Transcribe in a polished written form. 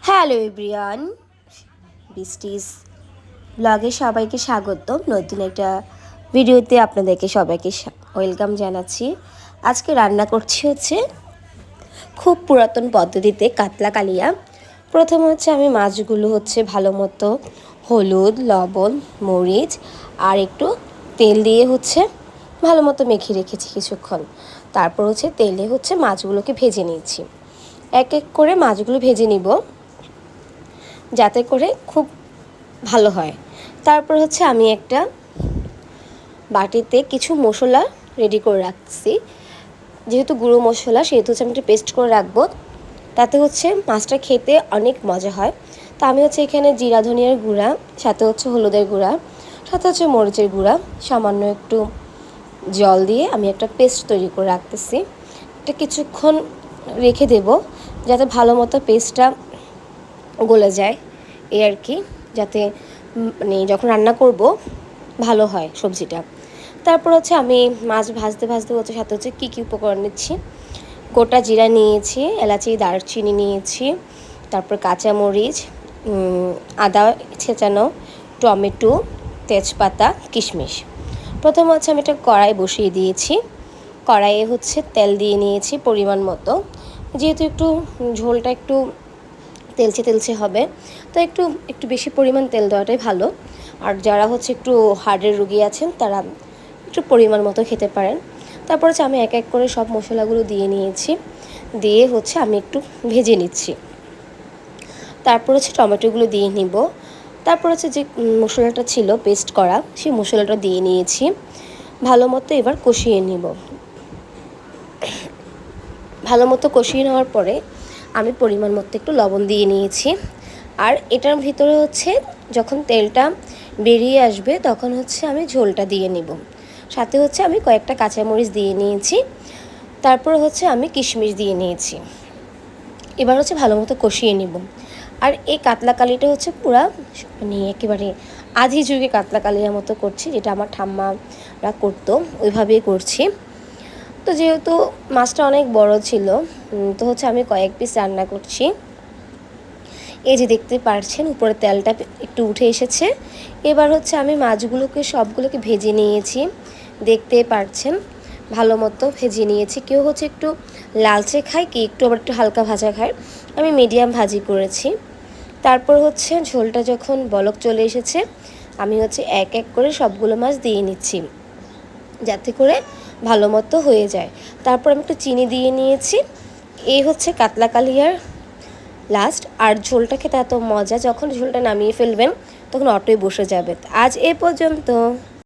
Hello everyone, বৃষ্টিস ব্লগে সবাইকে স্বাগতম। নতুন একটা ভিডিওতে আপনাদেরকে সবাইকে ওয়েলকাম জানাচ্ছি। আজকে রান্না করছি হচ্ছে খুব পুরাতন পদ্ধতিতে কাতলা কালিয়া। প্রথমে হচ্ছে আমি মাছগুলো হচ্ছে ভালো মতো হলুদ, লবণ, মরিচ আর একটু তেল দিয়ে হচ্ছে ভালো মতো মেখে রেখেছি কিছুক্ষণ। তারপর হচ্ছে তেলে হচ্ছে মাছগুলোকে ভেজে নিয়েছি। এক এক করে মাছগুলো ভেজে নিব যাতে করে খুব ভালো হয়। তারপর হচ্ছে আমি একটা বাটিতে কিছু মশলা রেডি করে রাখছি। যেহেতু গুঁড়ো মশলা সেহেতু হচ্ছে আমি একটা পেস্ট করে রাখবো, তাতে হচ্ছে মাছটা খেতে অনেক মজা হয়। তো আমি হচ্ছে এখানে জিরা ধনিয়ার গুঁড়া, সাথে হচ্ছে হলুদের গুঁড়া, সাথে হচ্ছে মরিচের গুঁড়া, সামান্য একটু জল দিয়ে আমি একটা পেস্ট তৈরি করে রাখতেছি। এটা কিছুক্ষণ রেখে দেব যাতে ভালো মতো পেস্টটা গলে যায়, এই আর কি, যাতে মানে যখন রান্না করব ভালো হয় সবজিটা। তারপর হচ্ছে আমি মাছ ভাজতে ভাজতে হচ্ছে সাথে হচ্ছে কী কী উপকরণ নিচ্ছি। গোটা জিরা নিয়েছি, এলাচি, দারচিনি নিয়েছি, তারপর কাঁচামরিচ, আদা ছেঁচানো, টমেটো, তেজপাতা, কিশমিশ। প্রথমে হচ্ছে আমি একটা কড়াই বসিয়ে দিয়েছি। কড়াইয়ে হচ্ছে তেল দিয়ে নিয়েছি পরিমাণ মতো। যেহেতু একটু ঝোলটা একটু তেলচে তেলচে হবে, তো একটু একটু বেশি পরিমাণ তেল দেওয়াটাই ভালো। আর যারা হচ্ছে একটু হার্টের রুগী আছেন তারা একটু পরিমাণ মতো খেতে পারেন। তারপর হচ্ছে আমি এক এক করে সব মশলাগুলো দিয়ে নিয়েছি, দিয়ে হচ্ছে আমি একটু ভেজে নিচ্ছি। তারপর হচ্ছে টমেটোগুলো দিয়ে নিব। তারপর হচ্ছে যে মশলাটা ছিল পেস্ট করা, সেই মশলাটা দিয়ে নিয়েছি। ভালো মতো এবার কষিয়ে নিব। ভালো মতো কষিয়ে নেওয়ার পরে আমি পরিমাণ মতো একটু লবণ দিয়ে নিয়েছি। আর এটার ভিতরে হচ্ছে যখন তেলটা বেরিয়ে আসবে তখন হচ্ছে আমি ঝোলটা দিয়ে নিব। সাথে হচ্ছে আমি কয়েকটা কাঁচামরিচ দিয়ে নিয়েছি। তারপর হচ্ছে আমি কিশমিশ দিয়ে নিয়েছি। এবার হচ্ছে ভালো মতো কষিয়ে নিব। আর এই কাতলা কালিটা হচ্ছে পুরা মানে একেবারে আধি যুগে কাতলা কালিয়ার মতো করছি, যেটা আমার ঠাম্মারা করতো ওইভাবেই করছি। তো যেহেতু মাছটা অনেক বড় ছিল, তো হচ্ছে আমি কয়েক পিস রান্না করছি। এই যে দেখতে পাচ্ছেন উপরে তেলটা একটু উঠে এসেছে। এবার হচ্ছে আমি মাছগুলোকে সবগুলোকে ভেজে নিয়েছি, দেখতে পাচ্ছেন ভালো মতো ভেজে নিয়েছি। কেউ হচ্ছে একটু লালচে খায়, কি একটু আবার একটু হালকা ভাজা খায়, আমি মিডিয়াম ভাজি করেছি। তারপর হচ্ছে ঝোলটা যখন বলক চলে এসেছে আমি হচ্ছে এক এক করে সবগুলো মাছ দিয়ে নিচ্ছি যাতে করে ভালো মতো হয়ে যায়। তারপর আমি একটু চিনি দিয়ে নিয়েছি। এই হচ্ছে কাতলা কালিয়ার লাস্ট। আর ঝোলটা খেতে এত মজা, যখন ঝোলটা নামিয়ে ফেলবেন তখন অটোই বসে যাবে। আজ এ পর্যন্ত।